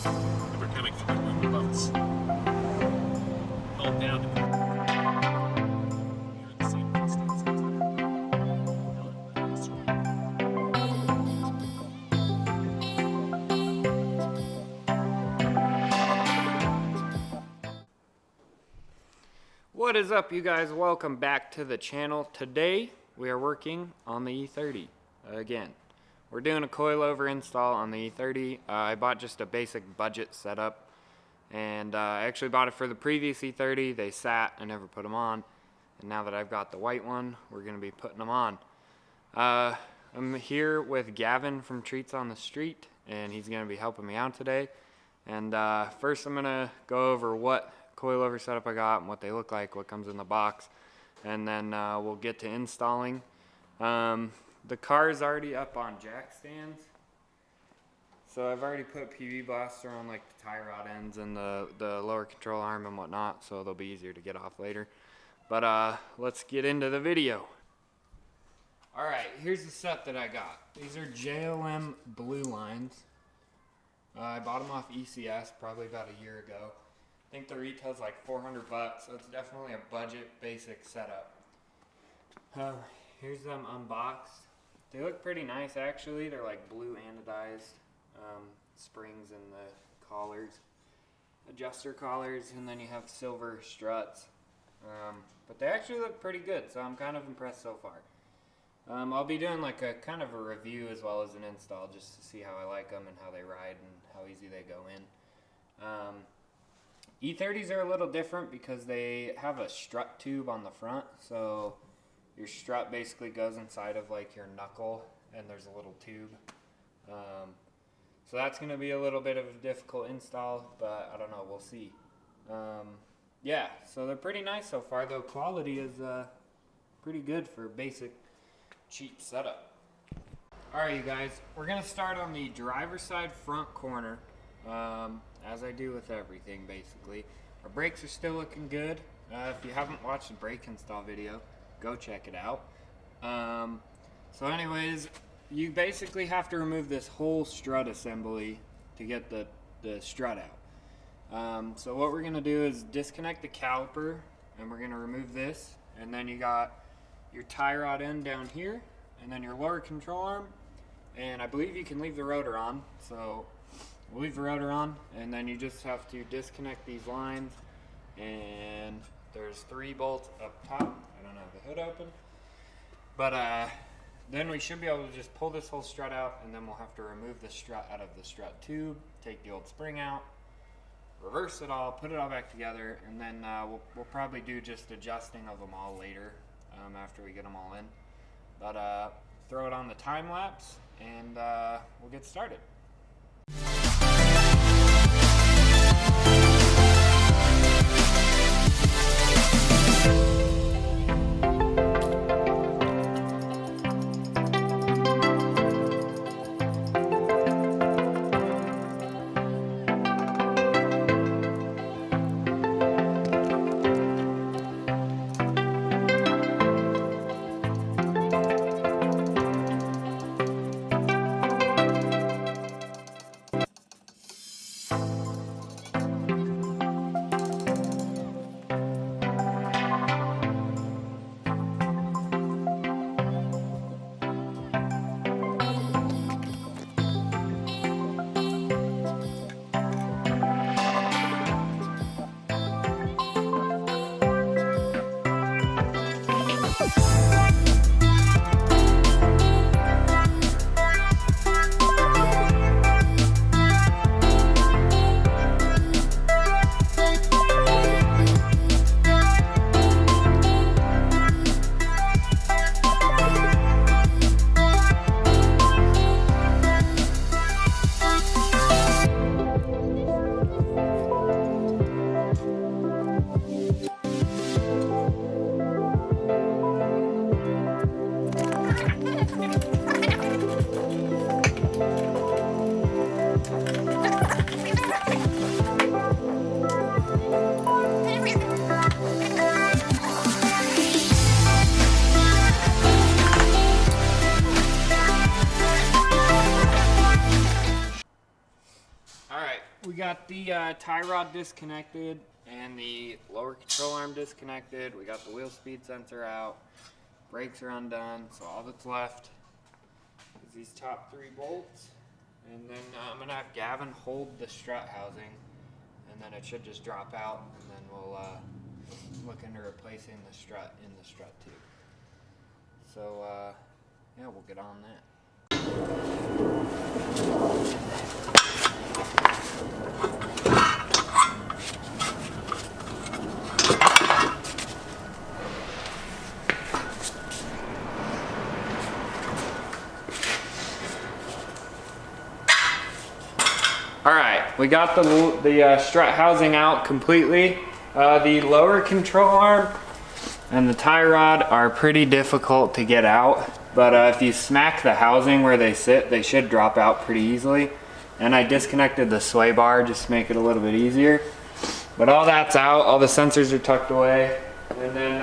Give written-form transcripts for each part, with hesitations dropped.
We're coming through the bumps. Hold down. You're in the same distance as What is up, you guys? Welcome back to the channel. Today we are working on the E30 again. We're doing a coilover install on the E30. I bought just a basic budget setup, and I actually bought it for the previous E30. They sat, I never put them on, and now that I've got the white one, we're going to be putting them on. I'm here with Gavin from Treats on the Street, and he's going to be helping me out today. And first I'm going to go over what coilover setup I got and what they look like, what comes in the box, and then we'll get to installing. The car is already up on jack stands, so I've already put PV blaster on like the tie rod ends and the lower control arm and whatnot, so they'll be easier to get off later. But let's get into the video. Alright, here's the set that I got. These are JOM Blueline. I bought them off ECS probably about a year ago. I think the retail's like $400, so it's definitely a budget basic setup. Here's them unboxed. They look pretty nice actually. They're like blue anodized springs in the collars, adjuster collars, and then you have silver struts. But they actually look pretty good, so I'm kind of impressed so far. I'll be doing like a kind of a review as well as an install just to see how I like them and how they ride and how easy they go in. E30s are a little different because they have a strut tube on the front, so your strut basically goes inside of like your knuckle and there's a little tube. So that's going to be a little bit of a difficult install, but I don't know, we'll see. Yeah, so they're pretty nice so far, though quality is pretty good for basic cheap setup. Alright, you guys, we're going to start on the driver's side front corner. As I do with everything, basically. Our brakes are still looking good. If you haven't watched the brake install video, go check it out. So anyways, you basically have to remove this whole strut assembly to get the strut out. So what we're going to do is disconnect the caliper, and we're going to remove this, and then you got your tie rod end down here, and then your lower control arm, and I believe you can leave the rotor on, so we'll leave the rotor on, and then you just have to disconnect these lines, and there's 3 bolts up top. I don't have the hood open, but then we should be able to just pull this whole strut out, and then we'll have to remove the strut out of the strut tube, take the old spring out, reverse it all, put it all back together, and then we'll probably do just adjusting of them all later after we get them all in. But throw it on the time lapse, and we'll get started. We got the tie rod disconnected and the lower control arm disconnected. We got the wheel speed sensor out. Brakes are undone, so all that's left is these top 3 bolts. And then I'm gonna have Gavin hold the strut housing, and then it should just drop out, and then we'll look into replacing the strut in the strut tube. So yeah, we'll get on that. Alright, we got the strut housing out completely. The lower control arm and the tie rod are pretty difficult to get out, but if you smack the housing where they sit, they should drop out pretty easily. And I disconnected the sway bar just to make it a little bit easier. But all that's out, all the sensors are tucked away. And then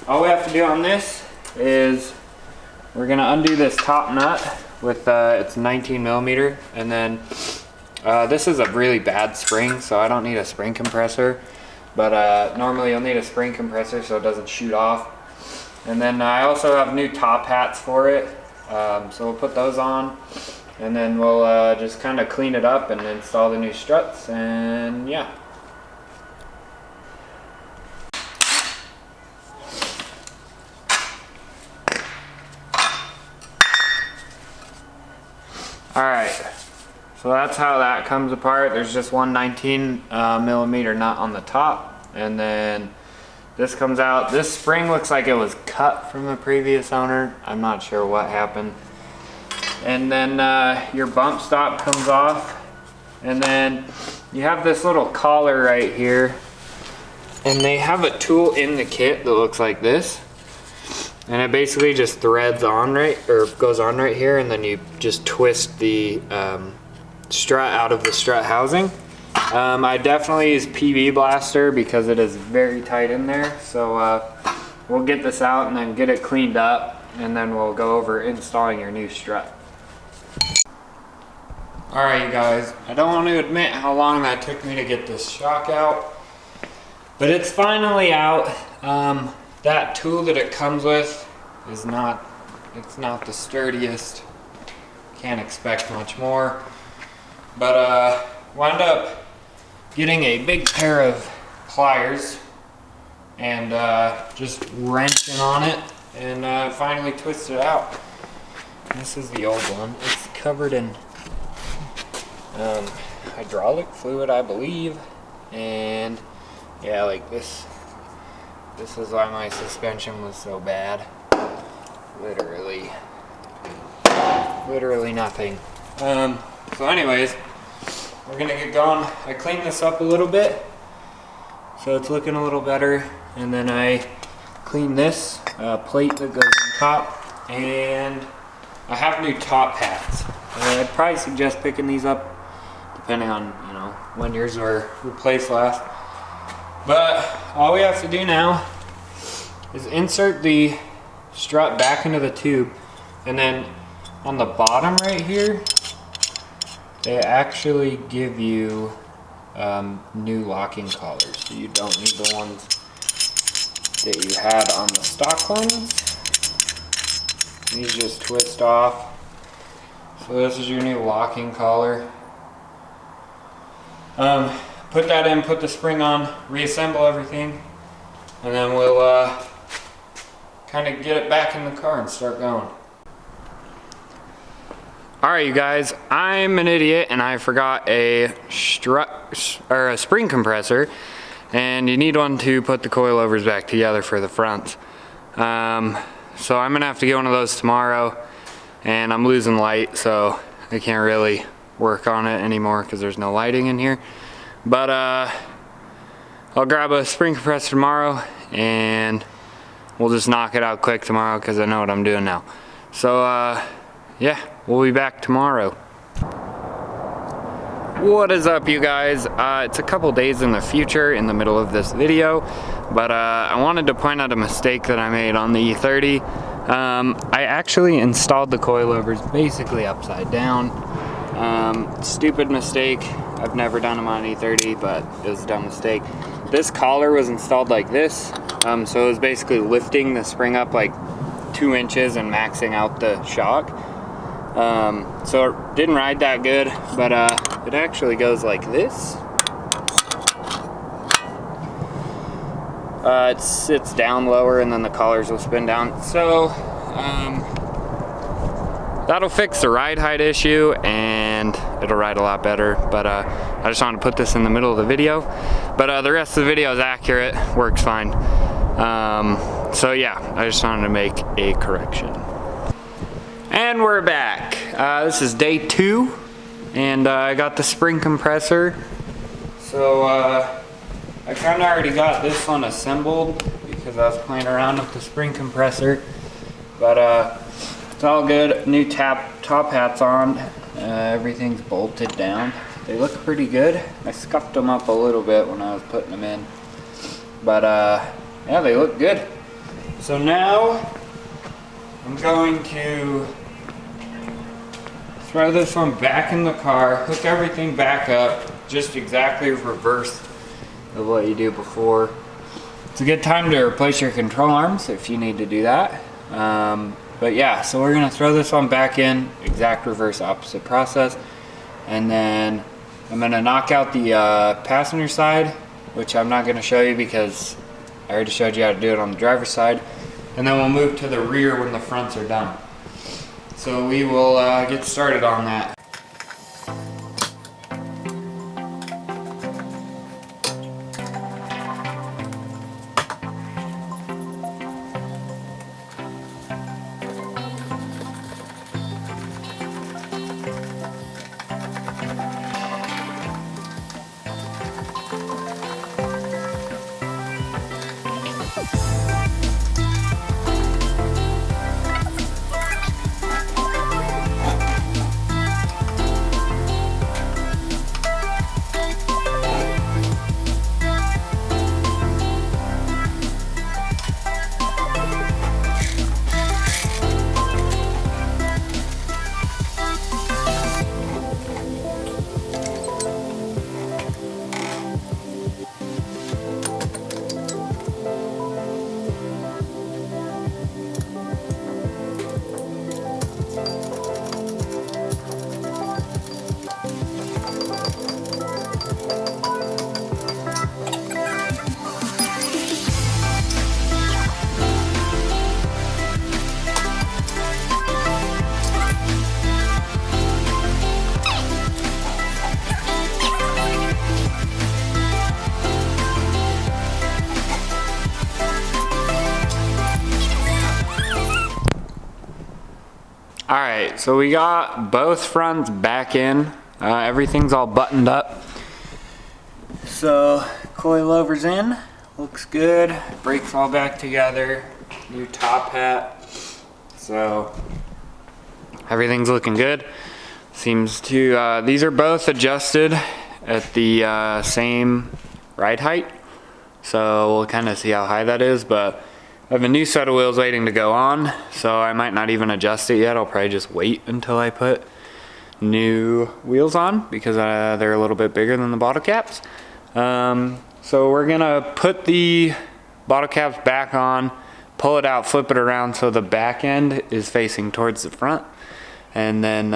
all we have to do on this is we're gonna undo this top nut with it's 19 millimeter, and then this is a really bad spring, so I don't need a spring compressor, but normally you'll need a spring compressor so it doesn't shoot off. And then I also have new top hats for it, so we'll put those on, and then we'll just kind of clean it up and install the new struts, and yeah. Alright, so that's how that comes apart. There's just one 19 millimeter nut on the top, and then this comes out. This spring looks like it was cut from the previous owner. I'm not sure what happened. And then your bump stop comes off, and then you have this little collar right here, and they have a tool in the kit that looks like this. And it basically just threads on goes on right here, and then you just twist the strut out of the strut housing. I definitely use PB Blaster because it is very tight in there. So we'll get this out and then get it cleaned up, and then we'll go over installing your new strut. Alright you guys, I don't want to admit how long that took me to get this shock out, but it's finally out. That tool that it comes with is not the sturdiest. Can't expect much more. But wound up getting a big pair of pliers and just wrenching on it, and finally twisted it out. This is the old one. It's covered in hydraulic fluid, I believe, and yeah, like this. This is why my suspension was so bad. Literally nothing. So anyways, we're gonna get going. I cleaned this up a little bit, so it's looking a little better. And then I cleaned this plate that goes on top, and I have new top hats. I'd probably suggest picking these up depending on, you know, when yours were replaced last. But all we have to do now is insert the strut back into the tube, and then on the bottom right here they actually give you new locking collars, so you don't need the ones that you had on the stock ones. These just twist off. So this is your new locking collar. Put that in, put the spring on, reassemble everything, and then we'll kind of get it back in the car and start going. Alright you guys, I'm an idiot and I forgot a strut or a spring compressor, and you need one to put the coilovers back together for the fronts. So I'm gonna have to get one of those tomorrow, and I'm losing light, so I can't really work on it anymore because there's no lighting in here. But I'll grab a spring compressor tomorrow, and we'll just knock it out quick tomorrow because I know what I'm doing now. So yeah, we'll be back tomorrow. What is up you guys? It's a couple days in the future in the middle of this video, but I wanted to point out a mistake that I made on the E30. I actually installed the coilovers basically upside down. Stupid mistake. I've never done them on E30, but it was a dumb mistake. This collar was installed like this, so it was basically lifting the spring up like 2 inches and maxing out the shock. So it didn't ride that good, but it actually goes like this. It sits down lower and then the collars will spin down. So that'll fix the ride height issue and it'll ride a lot better. But I just wanted to put this in the middle of the video. But the rest of the video is accurate, works fine. So yeah, I just wanted to make a correction. And we're back. This is day 2 and I got the spring compressor. So I kind of already got this one assembled because I was playing around with the spring compressor, but it's all good. New top hats on, everything's bolted down. They look pretty good. I scuffed them up a little bit when I was putting them in, but yeah, they look good. So now I'm going to throw this one back in the car, hook everything back up, just exactly reverse of what you do before. It's a good time to replace your control arms if you need to do that. But yeah, so we're gonna throw this one back in, exact reverse opposite process, and then I'm gonna knock out the passenger side, which I'm not gonna show you because I already showed you how to do it on the driver's side, and then we'll move to the rear when the fronts are done. So we will get started on that. Alright, so we got both fronts back in. Everything's all buttoned up. So, coilovers in. Looks good. Brakes all back together. New top hat. So, everything's looking good. Seems to, these are both adjusted at the same ride height. So, we'll kind of see how high that is, but I have a new set of wheels waiting to go on, so I might not even adjust it yet. I'll probably just wait until I put new wheels on because they're a little bit bigger than the bottle caps. So we're gonna put the bottle caps back on, pull it out, flip it around so the back end is facing towards the front, and then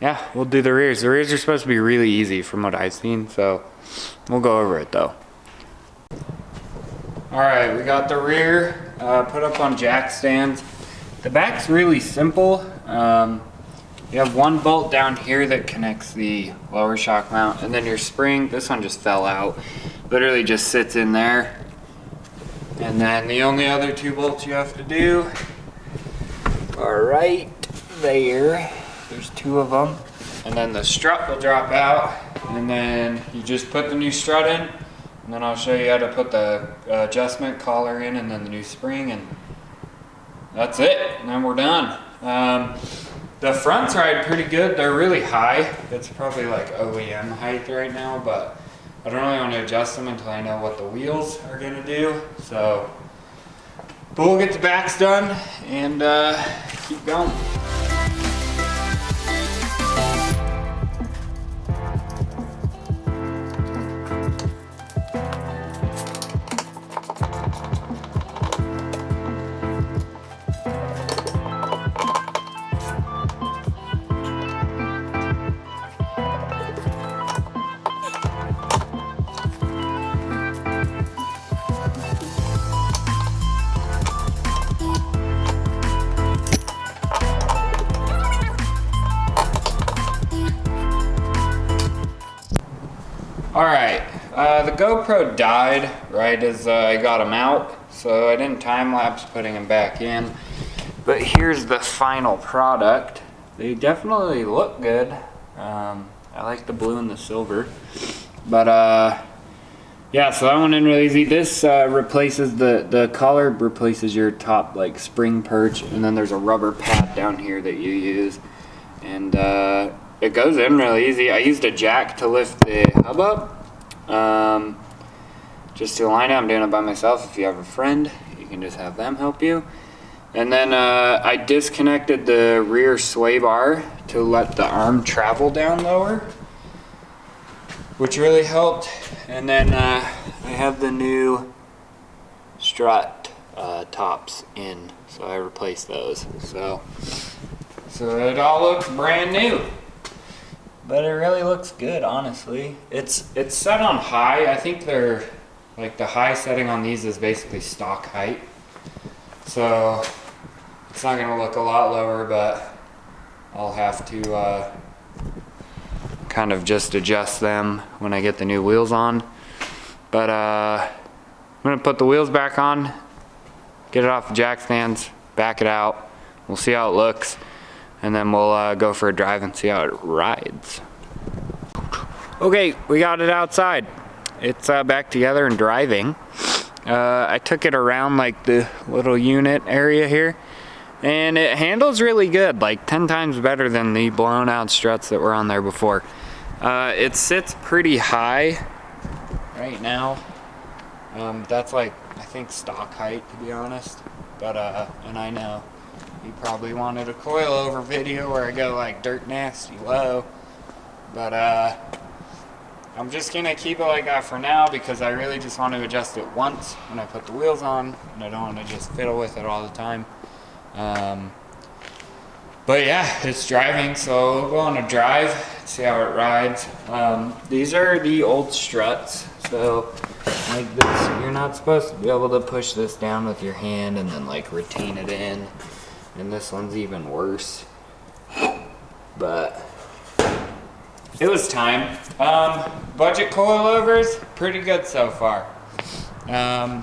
yeah, we'll do the rears. The rears are supposed to be really easy from what I've seen, so we'll go over it though. Alright, we got the rear put up on jack stands. The back's really simple. You have one bolt down here that connects the lower shock mount, and then your spring, this one just fell out, literally just sits in there. And then the only other 2 bolts you have to do are right there. There's 2 of them. And then the strut will drop out, and then you just put the new strut in. And then I'll show you how to put the adjustment collar in and then the new spring, and that's it. And then we're done. The fronts ride pretty good. They're really high. It's probably like OEM height right now, but I don't really want to adjust them until I know what the wheels are going to do. So, but we'll get the backs done and keep going. Alright, the GoPro died right as I got them out, so I didn't time-lapse putting them back in. But here's the final product. They definitely look good. I like the blue and the silver. But yeah, so that one in really easy. This replaces the collar replaces your top like spring perch, and then there's a rubber pad down here that you use. And it goes in really easy. I used a jack to lift the hub up, just to align it. I'm doing it by myself. If you have a friend, you can just have them help you. And then I disconnected the rear sway bar to let the arm travel down lower, which really helped. And then I have the new strut tops in, so I replaced those. So it all looks brand new, but it really looks good, honestly. It's set on high. I think they're like the high setting on these is basically stock height, so it's not gonna look a lot lower, but I'll have to kind of just adjust them when I get the new wheels on. But I'm gonna put the wheels back on, get it off the jack stands, back it out. We'll see how it looks, and then we'll go for a drive and see how it rides. Okay, we got it outside. It's back together and driving. I took it around like the little unit area here, and it handles really good, like 10 times better than the blown out struts that were on there before. It sits pretty high right now. That's like, I think stock height, to be honest. But and I know you probably wanted a coilover video where I go like dirt nasty low, but I'm just gonna keep it like that for now because I really just want to adjust it once when I put the wheels on, and I don't want to just fiddle with it all the time. But yeah, it's driving, so we'll go on a drive, see how it rides. These are the old struts, so like this, you're not supposed to be able to push this down with your hand and then like retain it in. And this one's even worse, but it was time. Budget coilovers, pretty good so far. I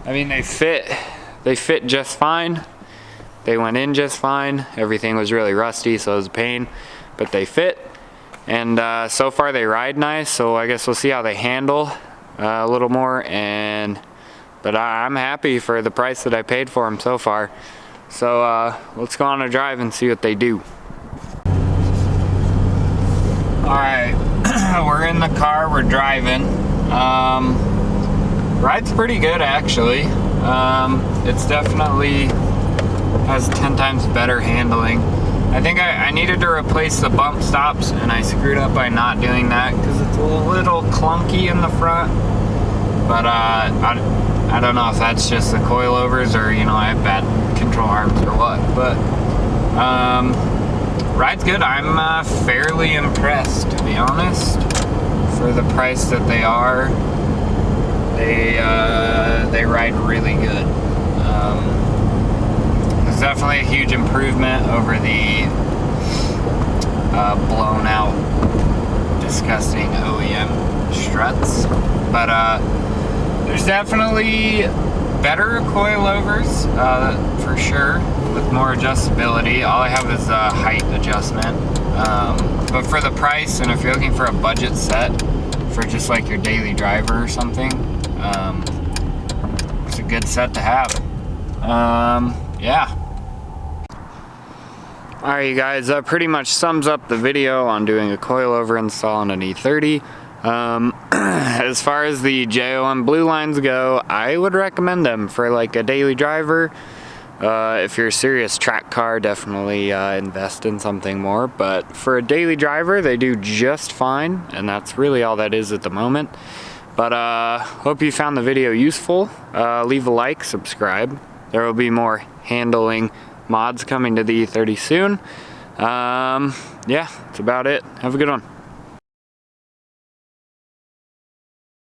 mean, they fit just fine. They went in just fine. Everything was really rusty, so it was a pain, but they fit. And so far they ride nice, so I guess we'll see how they handle a little more. But I'm happy for the price that I paid for them so far. So let's go on a drive and see what they do. Alright, we're in the car, we're driving. Ride's pretty good actually. It's definitely has 10 times better handling. I think I needed to replace the bump stops, and I screwed up by not doing that because it's a little clunky in the front. But I don't know if that's just the coilovers or, you know, I have bad control arms or what. But ride's good. I'm fairly impressed, to be honest, for the price that they are. They ride really good. It's definitely a huge improvement over the blown out, disgusting OEM struts. But there's definitely better coilovers, for sure, with more adjustability. All I have is a height adjustment. But for the price, and if you're looking for a budget set for just like your daily driver or something, it's a good set to have. Yeah. Alright, you guys, that pretty much sums up the video on doing a coilover install on an E30. As far as the JOM Bluelines go, I would recommend them for like a daily driver. If you're a serious track car, definitely invest in something more. But for a daily driver, they do just fine, and that's really all that is at the moment. But hope you found the video useful. Leave a like, subscribe. There will be more handling mods coming to the E30 soon. Yeah, that's about it. Have a good one.